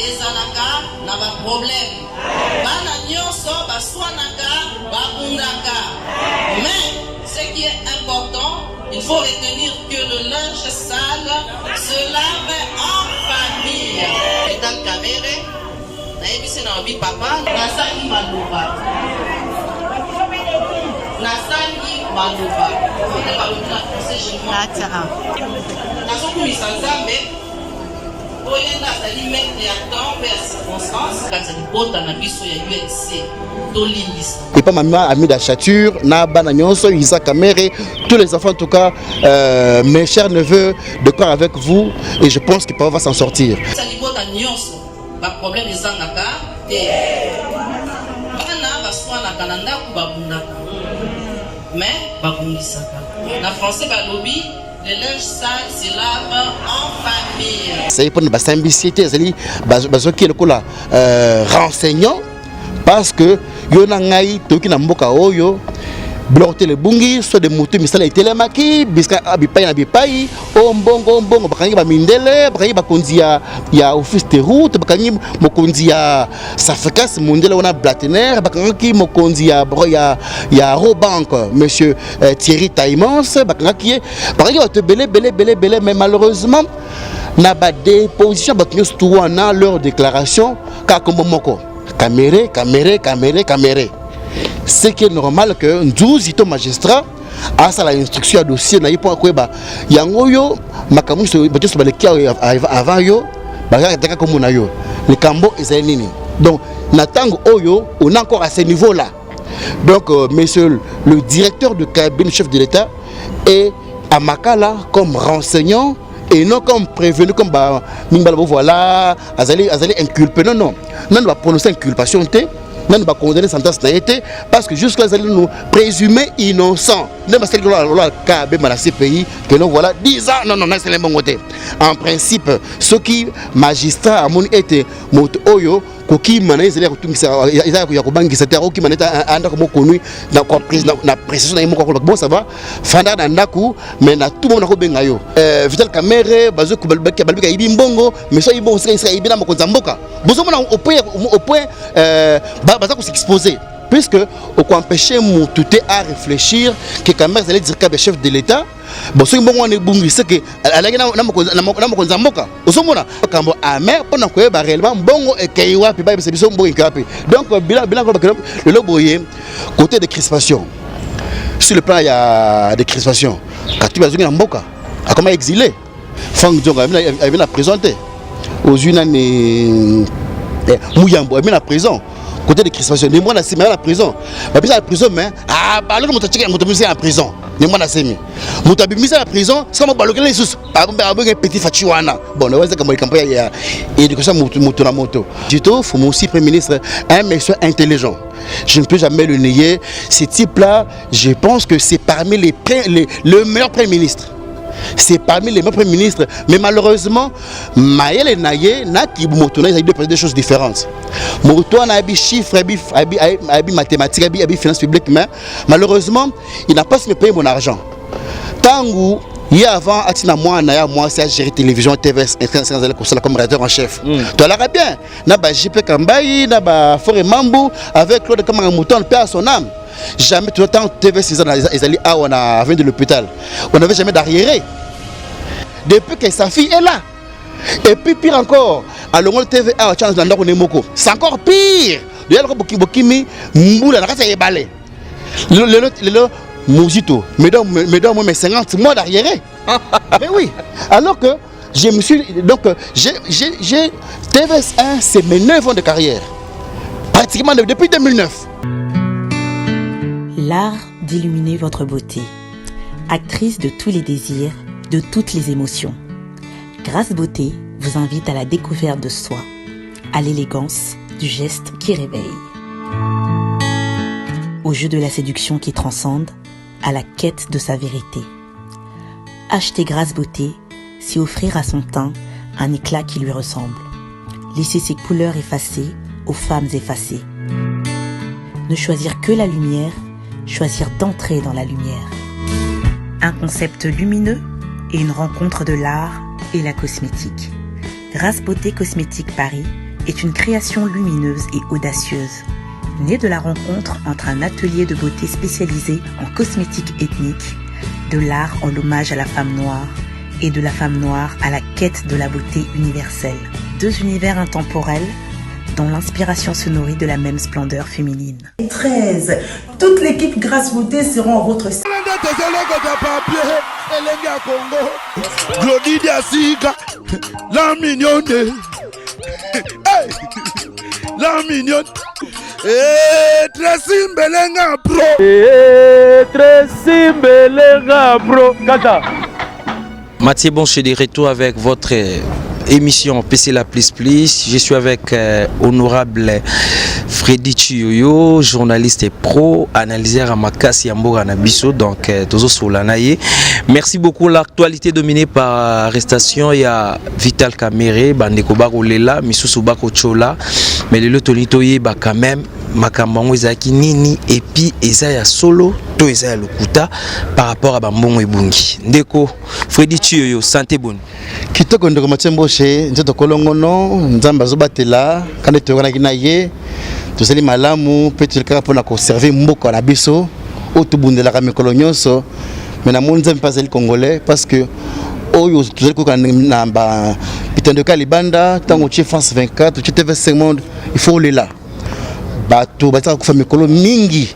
ezalaka na ba problème. Bana nyonso baswanaka babundaka. Mais ce qui est important, il faut retenir que le linge sale se lave en famille. Et dans le caméra, naebisi na obi papa nasali maloba. Nasali maloba. On est parlé de la français chez moi. Nazokumisa nzambe. Oyenda sali mettre ya temps et ya circonstance. Quand il bota na biso ya UNC. Et pas maman ami d'achature, Naba Nanyonso, Isaac Kamere, tous les enfants en tout cas, mes chers neveux, de corps avec vous, et je pense que papa va s'en sortir. Le linge sale se lave en famille. C'est pour nous simplicité, c'est bazoki le cola renseignant parce que yona ngai toki na mboka oyo bloquer le bungi soit de moto misala itelemaki biska abipai na bipai ombongo bakangi ba mindele bakangi bakonzi ya office de route bakangi mokonzi ya Safekas mondele wana Blatener bakangi mokonzi ya Robank monsieur Thierry Taimons bakangi bato belé mais malheureusement na ba déposition bakangi surtout wana leur déclaration ka kombo moko caméré. C'est qui est normal que 12 magistrats a ça l'instruction à dossier na yipo akweba yangoyo makamuso bateso balekia avant yo bakaka comme na yo le cambo ezali nini donc natango oyo on est encore à ce niveau là donc monsieur le directeur de cabinet chef de l'État est à Makala comme renseignant et non comme prévenu comme voilà azali inculpé non va prononcer inculpation nous va condamner sentence parce que jusque là nous présumer innocents ne pas celle cas dans ces pays que nous voilà 10 ans non c'est le bon côté en principe ce qui magistrat a mon été moto oyo koki mana ezali ya kobangisa te oki maneta anda ko connu na précision na moko bon ça va fanda na ndaku mais na tout monde ko benga yo Vital Kamerhe bazo ko balbika ibi mbongo mais so ibongo sika ibina mokonza mboka bozo mona au point baza ko s'exposer puisque au quoi empêcher mon tout à réfléchir que Kamerhe allait dire que chef de l'État bon ce bon on est bon c'est que alaki na mokonza mboka osomona kambo amer pona ko ba réellement bongo e kaiwa pe ba biso mbongo kape donc bilan le loboye côté de crispation sur le plan il y a des crispations quand tu vas na mboka a comment exilé Fang Djonga il vient à présenter aux une Mouyambo il vient à prison côté de crispation les mois na la prison ba bisa la prison mais alors moto tchika moto mise en prison les mois na semi moto mise en prison ça m'a baloqué les sous par un petit fachiwana bon on va dire comme campagne il y a éducation moto na moto du tout faut aussi premier ministre un monsieur intelligent je ne peux jamais le nier ce type là je pense que c'est parmi le meilleur premier ministre. C'est parmi les meilleurs premiers ministres, mais malheureusement, Maël et Naye n'a qui moto ils ont des choses différentes. Moto a des chiffres, des mathématiques, des finances publiques, mais malheureusement, il n'a pas su me payer mon argent. Tangu hier avant, moi c'est à gérer télévision, TVS, comme rédacteur en chef. Tu l'as bien. N'a JP Kambayi, n'a Forêt Mambu avec Claude Kamaramuton, le père à son âme. Jamais tout le temps TV ils allaient à on a venu de l'hôpital. On n'avait jamais d'arriéré. Depuis que sa fille est là. Et puis pire encore, à l'ongol TV à chance dans le Nemoko. C'est encore pire. Le Bokimi Mboula na kasa yebale. Le Mojito, mesdames mes 50 mois d'arriéré. Mais oui. Alors que je me suis donc j'ai TVS1 c'est mes 9 ans de carrière. Pratiquement depuis 2009. L'art d'illuminer votre beauté. Actrice de tous les désirs, de toutes les émotions. Grâce Beauté vous invite à la découverte de soi, à l'élégance du geste qui réveille. Au jeu de la séduction qui transcende, à la quête de sa vérité. Acheter Grâce Beauté, c'est offrir à son teint un éclat qui lui ressemble. Laisser ses couleurs effacées aux femmes effacées. Ne choisir que la lumière, choisir d'entrer dans la lumière. Un concept lumineux et une rencontre de l'art et la cosmétique. Grâce Beauté Cosmétique Paris est une création lumineuse et audacieuse, née de la rencontre entre un atelier de beauté spécialisé en cosmétiques ethniques, de l'art en hommage à la femme noire et de la femme noire à la quête de la beauté universelle. Deux univers intemporels dont l'inspiration se nourrit de la même splendeur féminine. 13. Toute l'équipe Grâce Beauté seront à votre service. La mignonne. La mignonne. Tresimbelenga bro. Tresimbelenga bro. Kata. Mathieu Bonche de retour avec votre émission PC La Plus Plus. Je suis avec honorable Freddy Chioyo, journaliste et pro, analyseur à Makasi Yamboga Nabiso, donc Tozo Solanaye. Merci beaucoup. L'actualité dominée par l'arrestation, il y a Vital Kamere, Bandeko Barolela, Misusu Bako Chola, mais le Tolitoye, quand même, Makambango Ezaki Nini, et puis Ezaya Solo, to Ezaya Lokuta, par rapport à Bambongo Ebungi. Ndeko, Freddy Chioyo, santé bonne. Kitoko ndoko Mathieu Mboshe, nzeto kolongono, nzamba zobatela, kande toyona kinaye, tozali malamu, pe tulika pona conserver mboko na biso, o tubundelaka mikolo nyonso, mais na monza mpazali congolais parce que oyo tozali ko na ba pitandeka libanda, tango tche France 24, tche TV5 Monde, il faut le là. Bato bataka kufa mikolo mingi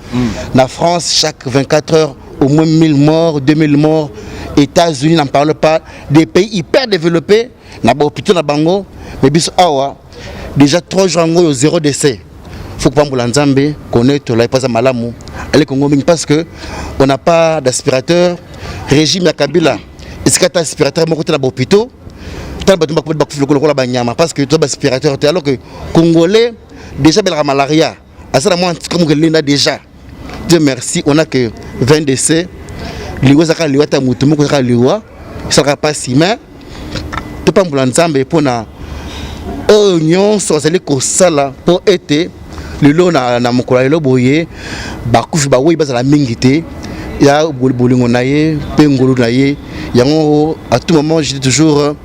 na France chaque 24 heures au moins 1000 morts, 2000 morts. États-Unis n'en parle pas, des pays hyper développés, na ba hôpital na bango, mais biso awa déjà 3 jours ngo 0 décès. Faut que Pamboula Nzambe connaisse là pas malamu. Allez Congo parce que on n'a pas d'aspirateur, régime ya Kabila. Est-ce que tu as aspirateur mon côté na ba hôpital? Tant ba tumba ba kufilo ko la banyama parce que tu as aspirateur alors que congolais déjà bel malaria. Asa moi comme que l'ina déjà. Dieu merci, on a que 20 décès. Liwa zaka liwa ta mutu moko zaka liwa saka pasi mais to Pamboula Nzambe pona oignon sozali ko sala pour être le long na mokolo lo boye ba kufi ba oui bazala mingi te ya bolingo na ye pengolo na ye yango à tout moment je dis toujours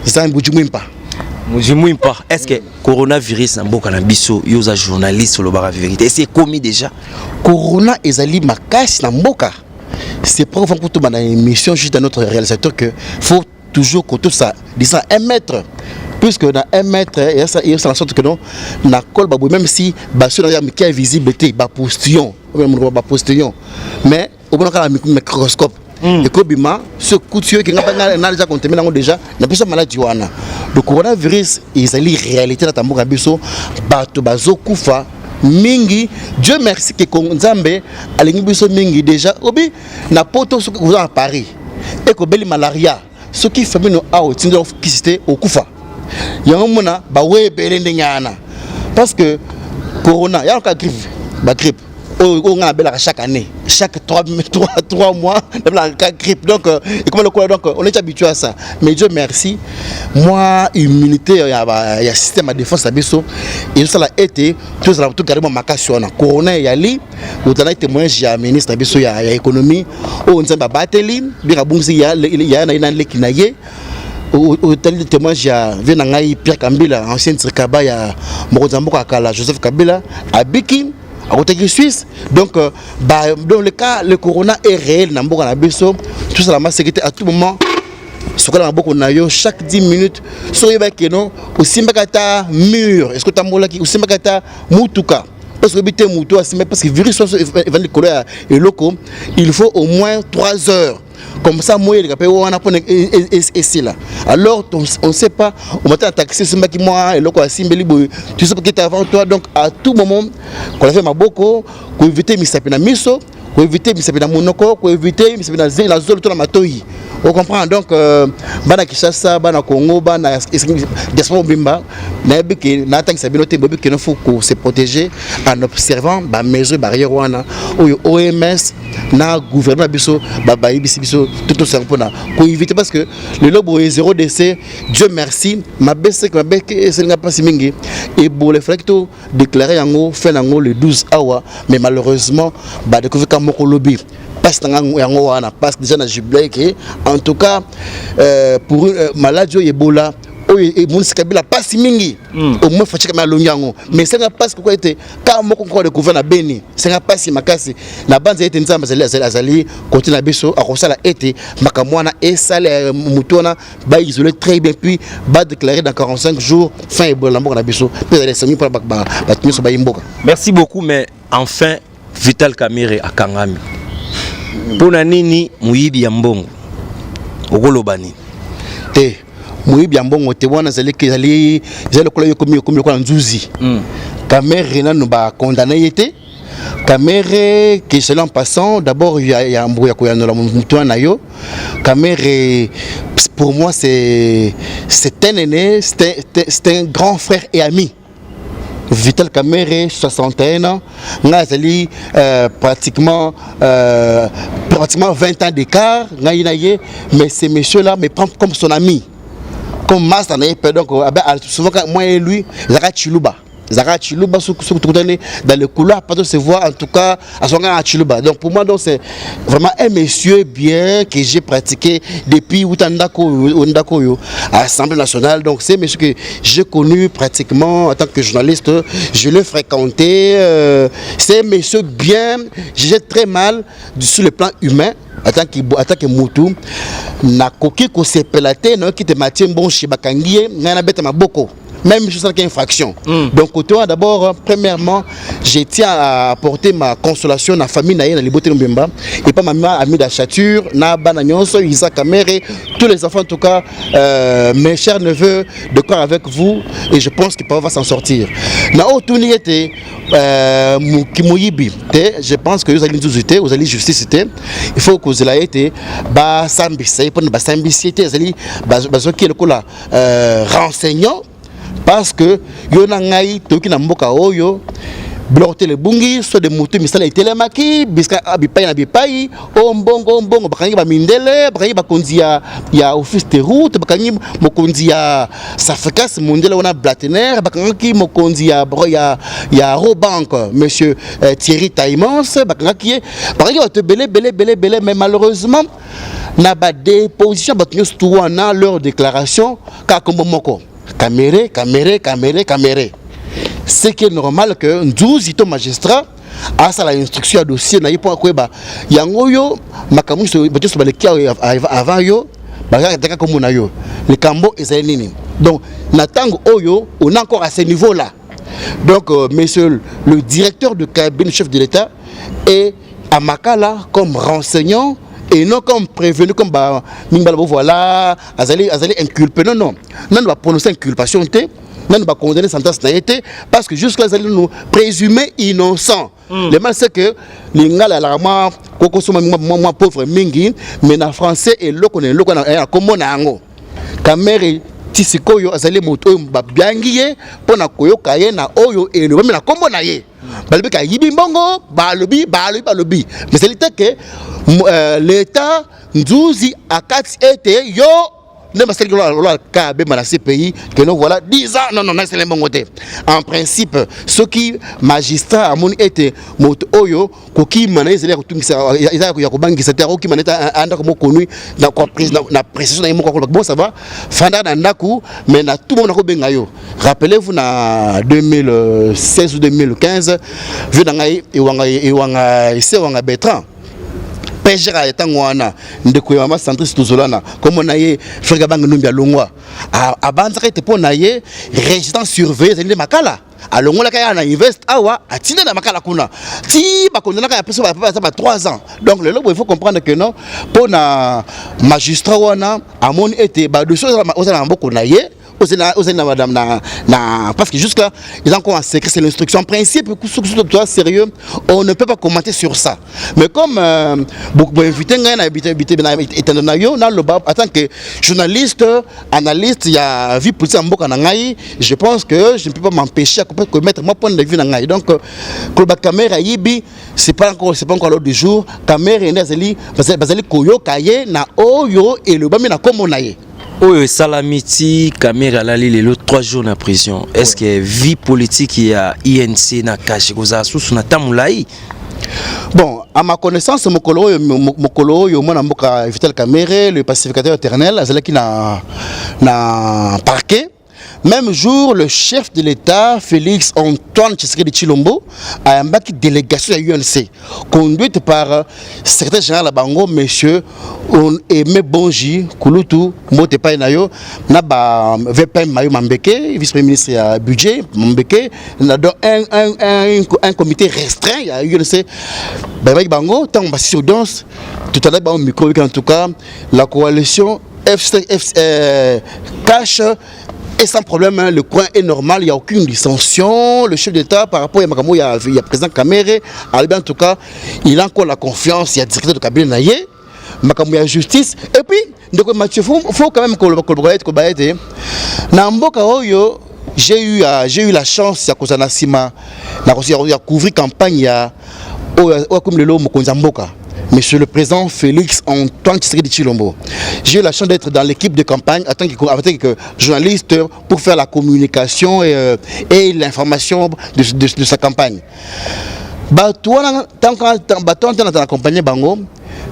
ça mbujimwimpa. Est-ce que coronavirus na mboka na biso yoza journaliste lo bara vérité et c'est commis déjà corona ezali makasi na mboka. C'est pour que tout dans émission juste à notre réalisateur que faut toujours que tout ça disant 1 mètre puisque dans 1 mètre il y a ça la sorte que non na col même si sur la qui est visibilité ba postillon mais au bon cas microscope et kobima ce couture qui n'a déjà contaminé déjà na plus maladie wana le coronavirus ezali réalité na tamboka biso bato bazokufa mingi. Dieu merci que Nzambe alingi biso mingi déjà obi na poto ce que vous à Paris et que beli malaria ce qui fait nous a tindo qui c'était au kufa yango mona ba we belende nyana parce que corona ya ka grippe on a chaque année chaque 3 mois la grippe donc et comment le quoi donc on est habitué à ça mais Dieu merci moi immunité il y a système de défense à biso et ça l'a été tout ça tout carrément makation corona yali utana témoignage ya ministre biso ya économie on nzamba bateli bira bungsi ya na lekinaye au témoignage ya venangai Pierre Kambila ancien trikaba ya Mokozamboka kala Joseph Kabila abiki à côté Suisse donc dans le cas le corona est réel na mboka na biso tout ça la sécurité à tout moment sokola na boko na yo chaque 10 minutes soyeba keno osimbakata mur est-ce que tambolaki osimbakata mutuka parce que bité mutu parce que virus va de coller et loco il faut au moins 3 heures comme ça moi il wana pone et là alors on sait pas on matin taxi simbaki moi et loco asimbeli tu sais que tu avant toi donc à tout moment qu'on a fait maboko pour éviter misapi na miso pour éviter misapi na monoko pour éviter misapi na zela zolo to na matoi on comprend donc bana Kinshasa bana Congo bana diaspora bimba na biki na tanki sabino te bobi que faut se protéger en observant ba mesures barrières wana OMS na gouvernement biso ba biso tout ça pour éviter parce que le lobo est 0 décès Dieu merci ma baisse c'est nga pas mingi et pour les fracto déclarer yango fait nango le 12 awa mais malheureusement ba découvrir comme lobby parce que déjà na jubilé que en tout cas pour maladie Ebola oyo Moïse Kabila passe mingi au moins fachika ma lonyango mais c'est nga passe quoi était quand moko ko découvrir na Beni c'est nga passe makasi na banza était nzamba azali côté na biso akosala été makamwana et sale mutona ba isolé très bien puis ba déclarer dans 45 jours fin ebola mboka na biso peut aller sami pour ba timiso ba imboka. Merci beaucoup, mais enfin Vital Kamerhe akangami pona nini muyibi ya mbongo okolobani te muyibi ya mbongo te wana zali kola yokomi kwa nzuzi Kamerhe nanu ba condamné été Kamerhe qui selon passant d'abord il y a un bruit ya na mutu na yo Kamerhe pour moi c'est un aîné, c'est un grand frère et ami. Vital Kamerhe 61 ans ngazali pratiquement 20 ans d'écart mais ces messieurs là me prennent comme son ami comme master donc souvent moi et lui Zara Chiluba dans le couloir pas de se voir en tout cas à son gars à Chiluba. Donc pour moi donc c'est vraiment un monsieur bien que j'ai pratiqué depuis Ndako à l'Assemblée nationale. Donc c'est un monsieur que j'ai connu pratiquement en tant que journaliste, je l'ai fréquenté, c'est un monsieur bien, j'ai très mal sur le plan humain. En tant que Moutou, na koki ko sepelate no ki te matien bon chez Bakangie, na bête ma boko. Même chose avec infraction. Donc d'abord, premièrement, je tiens à apporter ma consolation à la famille na na Liboté Mbemba et pas ma maman amie d'Achature, na Bananyonso, Isa Kamerhe, tous les enfants en tout cas, mes chers neveux, de corps avec vous et je pense qu'ils peuvent s'en sortir. Na otuni était Kimoyibi, je pense que vous allez nous aider, vous allez justice, il faut que vous ayez été ba sambisi, pour ba sambisi, vous allez bazoki le kola renseignant. Parce que yona ngai toki na mboka oyo bloquer le bungi soit de moto misala itelemaki biska abipai na bipai o mbongo bakangi ba mindele bakangi ba konzi ya office de route bakangi mokonzi ya Safekas mondele ona Blatener bakangi mokonzi ya Robank monsieur Thierry Taimans bakangi ba te belé mais malheureusement na ba déposition ba tous wana leur déclaration ka kombo moko Kamerhe. C'est qui est normal que 12 magistrats a ça la instruction à dossier na yipo kweba yangoyo makamuso bato so balekia avant yo bakaka comme na yo le cambo ezali nini donc na tango oyo on est encore à ce niveau là donc monsieur le directeur de cabinet chef de l'État est à Makala comme renseignant et non comme prévenu comme voilà azali inculpé non va prononcer inculpation non va condamner sentence n'a été parce que jusque là nous présumer innocent. Le mal c'est que l'ingala la moi pauvre mingi mais en français et le connaît comme on a ango Kamerhe tisikoyo azali moto babiangiye pona koyoka ye na oyo et le même na kombo na ye balobi ka yibi mbongo balobi mais c'est l'état que l'État nzuzi akati ete yo ne ma sel la ka be na CPI que nous voilà 10 ans non c'est les mbongo te en principe ce qui magistrat amoni ete moto oyo koki mana ezeli kutumisa ya kobangisa te oki maneta anda ko mokonu na ko président na précision na moko bon ça va fanda na ndaku mais na tout monde ko benga yo rappelez-vous na 2016 ou 2015 vu na ngai iwanga Bertrand pejera etangwana ndeko ya mama centriste tozolana comme on a ye frère bang numbia longwa abanza ka te pona ye résident surveillé zende makala alongola ka na invest awa atinda na makala kuna ti ba kondana ka ya peso ba 3 ans donc le lobo il faut comprendre que non pona magistrat wana amoni ete ba dossier ozala mboko na ye madame parce que jusque là ils ont encore un secret, c'est l'instruction en principe toi sérieux on ne peut pas commenter sur ça mais comme beaucoup invité en tant que journaliste analyste il y a vie politique en mboka na ngai je pense que je ne peux pas m'empêcher de mettre mon point de vue na ngai donc Kloba Kamerhe yibi c'est pas encore l'ordre du jour Kamerhe ndazeli bazali koyo kaye na oyo et le bami na komo na ye. Oyo Salamiti Kamerhe alali lelo 3 jours en prison. Est-ce que vie politique ya INC na caché koza sous na tamulai? Bon, à ma connaissance, Mokolo, mon amboka Vital Kamere, le pacificateur éternel, c'est là qui n'a parquet. Même jour, le chef de l'État, Félix Antoine Tshisekedi Tshilombo, a une délégation à l'UNC, conduite par secrétaire général Bango, monsieur Aimé Bonji, Kouloutou, Motepa Nayo, Naba VPM Mayo Mambeke, vice-premier ministre à budget, Mambeke, un comité restreint à l'UNC, Bango, tant que sur danse, tout à l'heure, micro, en tout cas, la coalition cache. Et sans problème, hein, le coin est normal, il n'y a aucune dissension. Le chef d'État, par rapport à Makamou, il y a le président Kamere, en tout cas, il a encore la confiance, il y a le directeur de cabinet Naye, Makamou, il y a justice. Et puis, donc, Mathieu, il faut quand même collaborer. Dans Mboka Oyo, j'ai eu la chance, il y a couvrir campagne, comme le lot Mokonzamboka. Monsieur le président Félix Antoine Tshisekedi Tshilombo. J'ai eu la chance d'être dans l'équipe de campagne en tant que journaliste pour faire la communication et l'information de sa campagne. Tant qu'on a accompagné Bango,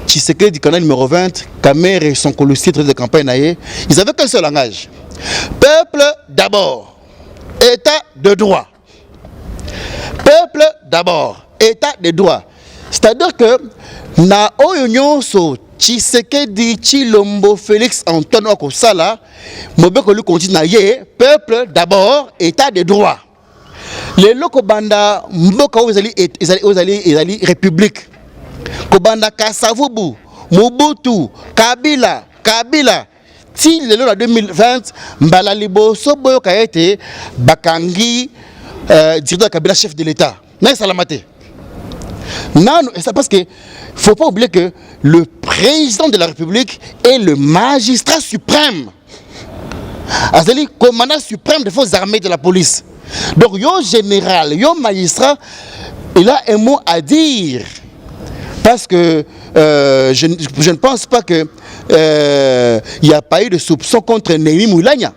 Tshisekedi du canal numéro 20, Kamere et son colossier de campagne, ils avaient qu'un seul langage. Peuple d'abord, État de droit. Peuple d'abord, État de droit. C'est-à-dire que na oyo nyonso Tshisekedi Tshilombo Félix Antoine Okosala mobeko lui continue na ye peuple d'abord état de droit les loko banda mboka ezali république ko banda Kasavubu Mobutu Kabila ti lelo na 2020 mbala liboso boyo kaete bakangi directeur Kabila chef de l'état na salamate. Non, c'est parce que faut pas oublier que le président de la République est le magistrat suprême. C'est-à-dire commandant suprême des forces armées de la police. Donc, yo général, yo magistrat, il a un mot à dire. Parce que je ne pense pas que il n'y a pas eu de soupçon contre Némi Moulania.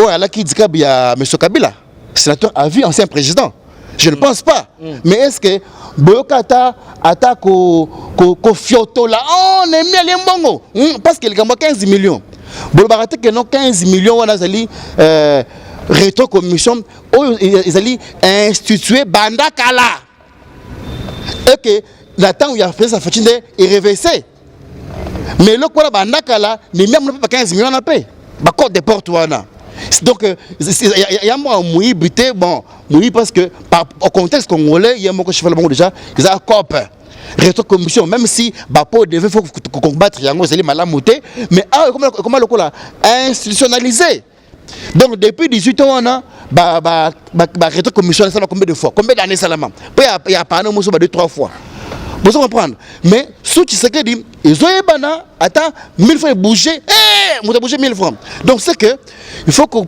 Oh, là qui dit qu'il y a M. Kabila, sénateur à vie, ancien président. Je ne pense pas. Mais est-ce que Boyokata attaque au Fioto là? On est mis à l'embongo. Parce qu'il y a 15 millions. Bolbarate que non 15 millions, on a zali rétro-commission, ils allaient instituer Banda Kala. Et que l'attente où il y a fait sa fatine est reversée. Mais le quoi Banda Kala, n'est même pas 15 millions à payer. Bah, code des portes, donc, il y a moi mouillé buté, bon, mouillé parce que au contexte congolais, il y a moi que je fais le bon déjà, ils ont un COP, rétro-commission, même si Bapo devait combattre Yango, c'est les malamoutés, mais comment le coup là, institutionnalisé. Donc, depuis 18 ans, on a rétro-commission, ça va combien de fois? Combien d'années ça l'a? Il y a pas un mot sur 2-3 fois. Vous comprendre. Mais sous Tshisekedi, ils ont bana attends 1000 francs bouger, on a bougé 1000 francs. Donc c'est que il faut qu'on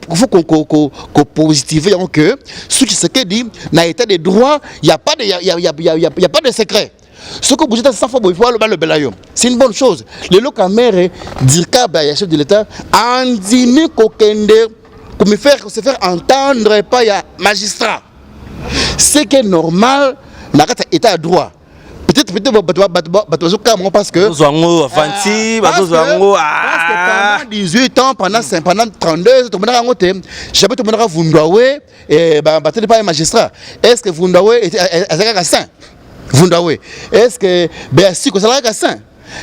positive que sous Tshisekedi dans l'état de droit, il y a pas de secret. Ce que vous êtes 100 fois, il faut le belayo. C'est une bonne chose. Le local maire Dirka le chef de l'État andini kokende comme se faire entendre par ya magistrat. C'est que normal dans l'état de droit. Peut-être parce que pendant 18 ans, pendant 32 ans, j'avais tout le monde Vundawe et battu par un magistrat. Est-ce que Vundawe est saint? Vundawe. Est-ce que Béassi est saint?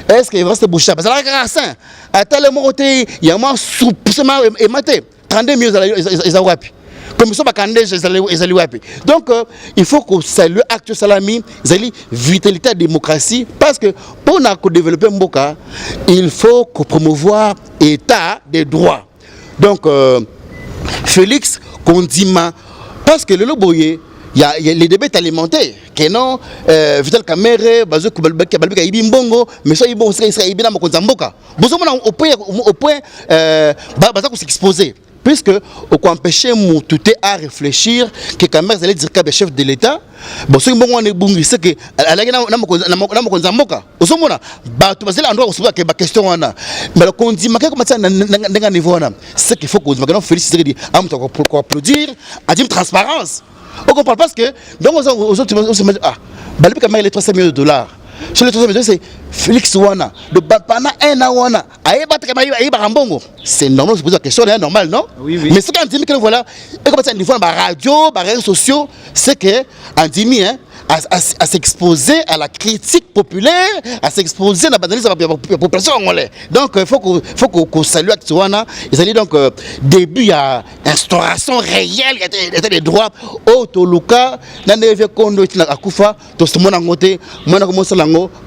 Est-ce que Evariste Bouchard est saint? À tel moment, il y a un soupçonnement et maté. 32 millions ils ont comme ça, donc, il faut que le acte salami, vitalité de la démocratie, parce que pour développer Mboka, il faut promouvoir l'état des droits. Donc, Félix Kondima, parce que le loboye, il y a les débats alimentaires, que non, Vital Kamere, Bazo Kubalbeka, Ibongo, mais ça, il sera Ibina Mokonzamboka. Au point, Bazo s'exposer. Puisque on empêcher tout à réfléchir que quand même allait dire que le chef de l'État bon ce bon on est bon c'est que na mokonzamboka osomona ba to basela endroit osoba que ba question wana mais qu'on dit ma comment ça ndanga niveau wana c'est qu'il faut que maintenant féliciter dit am to pour applaudir a dit transparence on comprend parce que donc aux autres ah Balipi quand même les 300 millions de dollars. Sur les 300 millions, c'est Félix Wana. De pendant un an, Wana. C'est normal de se poser la question, c'est normal, non? Oui, oui. Mais ce qu'on dit, que voilà, et comme ça, au niveau de la radio, les réseaux sociaux, c'est qu'on dit, hein, à s'exposer à la critique populaire, à s'exposer à la population angolaise. Donc, il faut qu'on salue Wana. Il s'agit donc, début, il y a instauration réelle, il y a des droits. Oh, Toluka, Naneve Kondo, Akufa,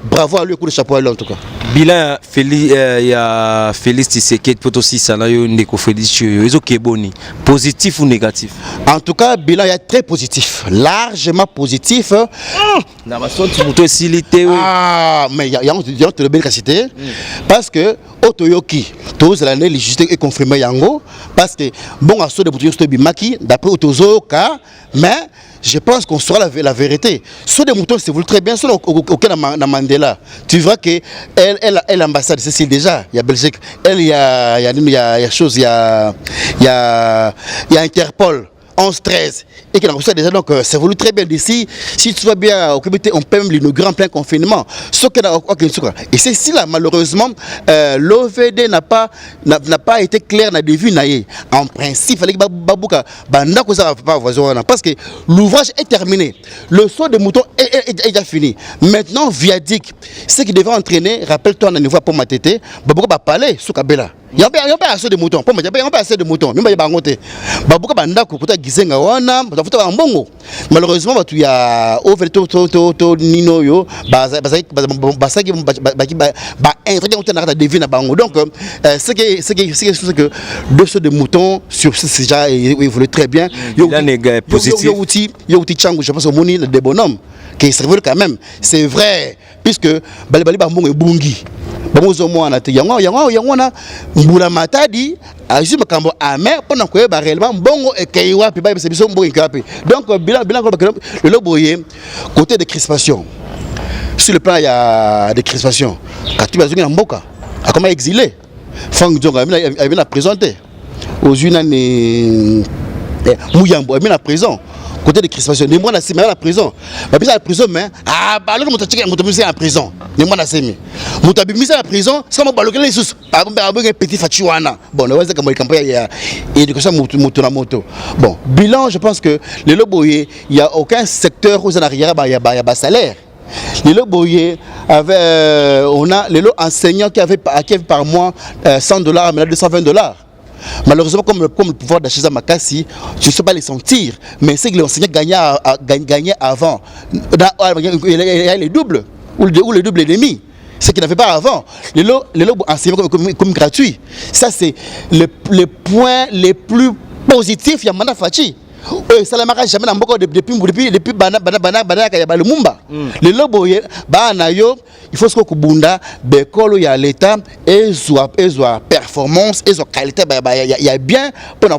bravo à lui, coup de chapeau à lui en tout cas. Bilan, il y a Félix Tshisekedi, Potosi, Sanayo, Ndeko Félix, Boni. Positif ou négatif? En tout cas, bilan est très positif, largement positif. Ah, mais il y a une belle capacité parce que Otoyoki, tous l'année, les justices est confirmé Yango parce que bon, à ce de Boutoyo Bimaki, d'après Otozoka, mais je pense qu'on saura la vérité. Sur des moutons, c'est vous très bien, sur aucun Mandela. Tu vois que elle ambassade, c'est déjà, il y a Belgique, il y a chose, il y a Interpol. 11-13 et qu'il a reçu déjà, donc c'est voulu très bien d'ici. Si tu vas bien au Québec, on peut même l'inaugurer en plein confinement. Et c'est si là, malheureusement, l'OVD n'a pas été clair dans des vues. En principe, il fallait que Babouka Banda parce que l'ouvrage est terminé. Le saut des moutons est déjà fini. Maintenant, Viadik, ce qui devait entraîner, rappelle-toi, on a une voix pour ma tété, Babouka va parler sous Kabela. Il n'y a pas assez de moutons. Il n'y a pas assez de moutons. Il n'y a pas assez de moutons. Malheureusement, il y a Nino yo, donc ce que deux sauts de moutons sur ce déjà évolue très bien. Je pense au Moni des bonhommes qui se révèlent quand même. C'est vrai, puisque Balibali Bambong est bungi. Mbula matadi aji makambo amer pendant que réellement bongo et kaiwa puis c'est biso mbongo kapi. Donc bilan le loboye côté de crispation. Sur le plan il y a des crispations. Quand tu vas dans mboka, a comment exilé. Fang Djonga il vient présenter aux une Mouyambo il vient à prison. Côté de crispation, les mois à la prison. Mais la prison, mais alors que tu en prison, les mois à la prison, c'est comme les sous, par un petit fatiwana. Bon, on va dire que il y a éducation moto. Bon, bilan, je pense que les loboyés, il n'y a aucun secteur où il y a salaire. Les loboyés avaient, on a les enseignants qui avaient par mois $100, mais là $220. Malheureusement, comme le pouvoir d'achat à Makassi, je ne sais pas les sentir, mais c'est que les enseignants gagnaient avant. Il y a les doubles, ou le double et demi. Ce qu'ils n'avaient pas avant. Les enseignants comme gratuits. Ça, c'est les points les plus positifs. Il y a Manda Fachi. Ça ne marche jamais depuis Bana le Mumba. Les loboyés, il faut que Bunda, Bekolo, il y a l'État, et soit performance, et soit qualité, il y a bien pour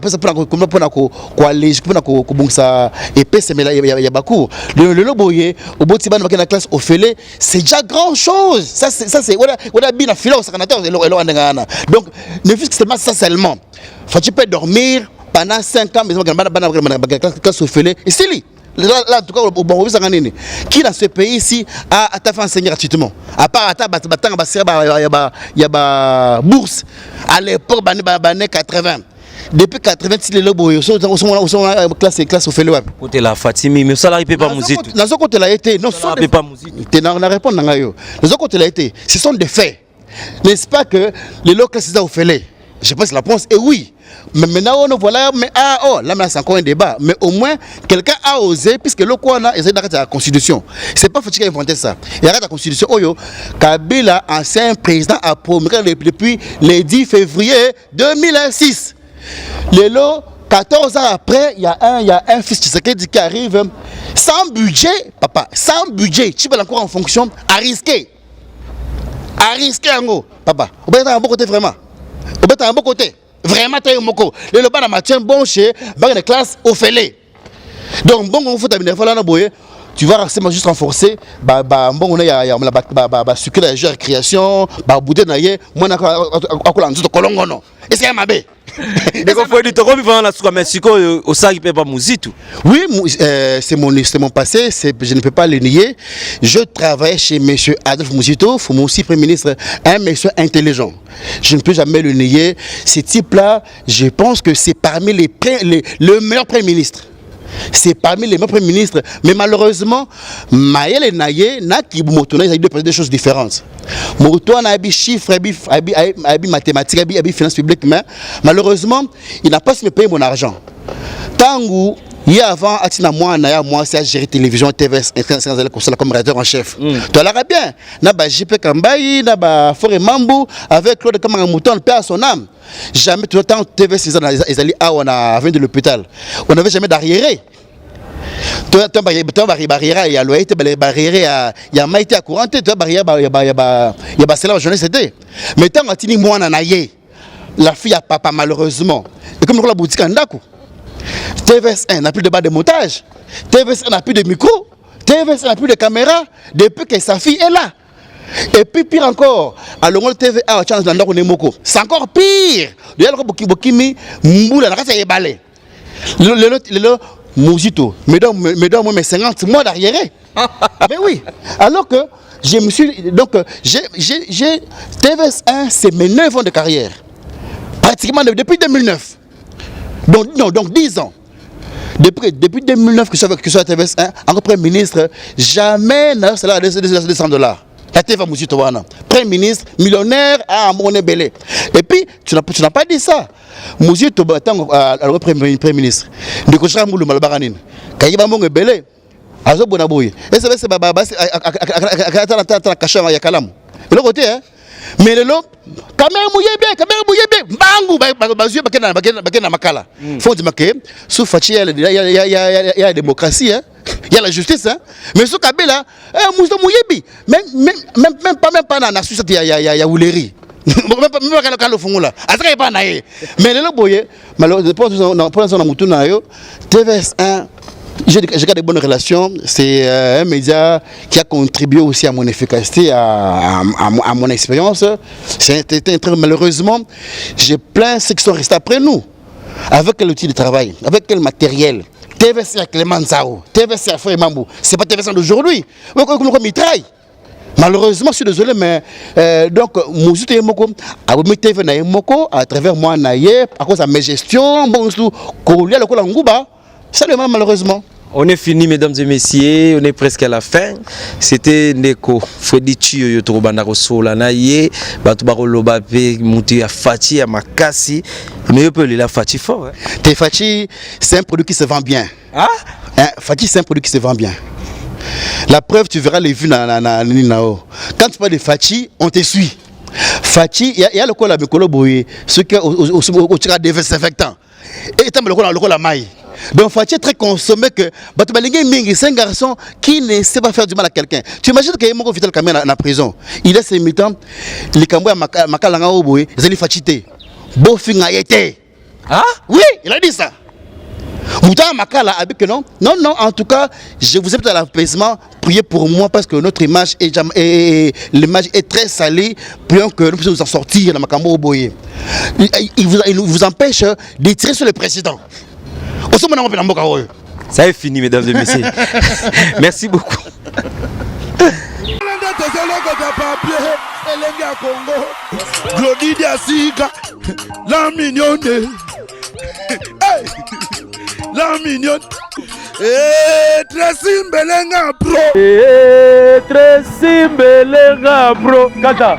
le loboyé, au bout de la classe au fêlé, c'est déjà grand chose. Ça, c'est bien philosophe, donc, ne fût-ce que seulement ça seulement. Faut-il pas dormir pendant 5 ans, mais la classe au fêlé, et c'est lui. Là, en tout cas, qui dans ce pays ici a fait enseigner gratuitement? À part il y a bourse à l'époque, 80. Depuis 80, les lobos sont classe au fêlé. Côté la Fatimi, mais ça n'arrive pas musique. Dans ce côté là été, non, ça n'arrive pas musique. Tu n'as répondu dans le côté là été, ce sont des faits. N'est-ce pas que les locaux sont au fêlé? Je pense que la réponse est oui. Mais maintenant, on voilà, mais là, c'est encore un débat. Mais au moins, quelqu'un a osé, puisque le quoi, on a essayé d'arrêter la Constitution. C'est pas Fouti qui a inventé ça. Il arrête la Constitution. Kabila, ancien président, a promulgué depuis le 10 février 2006. Les lots, 14 ans après, il y a un fils qui arrive sans budget, papa, sans budget. Tu vas encore en fonction, à risquer. À risquer, en gros. Papa, vous êtes à un bon côté vraiment. Vous êtes à un bon côté. Vraiment, tu es un moko. Le loba na matin bon chez, dans la classe au fêlé. Donc, bon, on faut t'amener, il faut l'envoyer. tu vas juste renforcer bon on a sucre la jeu création bouté na ye moi na akola nzoto kolongono est-ce qu'il y a mabe ndeko faut dire to vivant la suka Mexico au ça qui peut pas muzitu. Oui, c'est mon passé, je ne peux pas le nier. Je travaille chez monsieur Adolphe Mouzito, mon aussi premier ministre, un monsieur intelligent. Je ne peux jamais le nier. Ce type-là, je pense que c'est parmi le meilleur premier ministre. C'est parmi les meilleurs premiers ministres. Mais malheureusement, Maël et Naye, ils ont deux choses différentes. Moto a des chiffres, des mathématiques, des finances publiques, mais malheureusement, il n'a pas su me payer mon argent. Tango, il y a avant, moi, c'est à gérer télévision, TVS, comme rédacteur en chef. Tu l'as bien. Naba JP Kambayi, Naba Foré Mambou, avec Claude Kamanga Mouton, père à son âme. Jamais tout le temps, TVS, ils allaient à on a venu de l'hôpital. On n'avait jamais d'arriéré. Tu as barrière, il y a loyauté, barrière, il y a maïté à courante, tu as barrière, il y a cela en journée, c'était. Mais tant que tu as moi, la fille à papa, malheureusement. Et comme la boutique en Dakou. TVS1 n'a plus de bas de montage, TVS1 n'a plus de micro, TVS1 n'a plus de caméra depuis que sa fille est là. Et puis pire encore, à l'ongol TVA c'est encore pire. Le Mouzito, mesdames, mes 50 mois d'arrière. Mais oui, alors que je me suis. Donc, j'ai TVS1, c'est mes 9 ans de carrière. Pratiquement depuis 2009. Donc 10 ans. Depuis 2009 que je suis à TVS1, en Premier ministre, jamais n'a salaire de $200. La TV Mouzito wana. Premier ministre, millionnaire à Moné Belé. Et puis, tu n'as pas dit ça. Mouzito, alors Premier ministre, de Kochra Moulou Malbaranine. Kayiba Moné Belé, Azo Bonabouye. Et c'est Baba, c'est à Kachama Yakalam. Et le côté, hein. Mais le lot, caméra mouillé, bangou, bazué, bakena makala. Faut dire que sous Fachi, il y a la démocratie, hein. Il y a la justice, hein. Mais sous Kabila, mousso mouillé, même pas dans la Suisse, il y a Ouleri. Même quand le fond là, après pas naïe. Mais le boye, malheureusement, pour l'instant, on a tout naïe. TVS1. J'ai des bonnes relations, c'est un média qui a contribué aussi à mon efficacité, à mon expérience. Malheureusement, j'ai plein de ceux qui sont restés après nous. Avec quel outil de travail, avec quel matériel. TVC à Clément Zao, TVC à Frère Mambou, c'est pas TVC d'aujourd'hui. Malheureusement, je suis désolé, mais donc, Mouzito et Moko, à travers moi, à cause de mes gestions, seulement malheureusement. On est fini, mesdames et messieurs, on est presque à la fin. C'était Neko Freddy Chio Torobandaro Solanaye, Batubaro Bape, Mouti à Fati, à Makasi. Mais on peut la Fati fort. Hein? Tes Fati, c'est un produit qui se vend bien. Ah? Fati, c'est un produit qui se vend bien. La preuve, tu verras les vues dans quand tu parles de Fati, on te suit. Fati, il y a le col à Mikolo Boye, ce qui est au tir à désinfectant. Et il y a le col à maille. Donc Fati est très consommé que c'est un garçon qui ne sait pas faire du mal à quelqu'un. Tu imagines qu'il y a un vital quand même en prison. Il est militant, les Cambouis à Makalanga Oboé, ils ont fatigué. Beau fin a été. Ah? Oui, il a dit ça. Mouta Makala a dit que non. Non, en tout cas, je vous invite à l'apaisement. Priez pour moi parce que notre image l'image est très salée. Prions que nous puissions nous en sortir dans Makambo Oboé. Il vous empêche de tirer sur le président. Ça est fini, mesdames et messieurs. Merci beaucoup. La mignonne. La mignonne. Tracy Mbelenga bro. Tracy Mbelenga bro. Kata.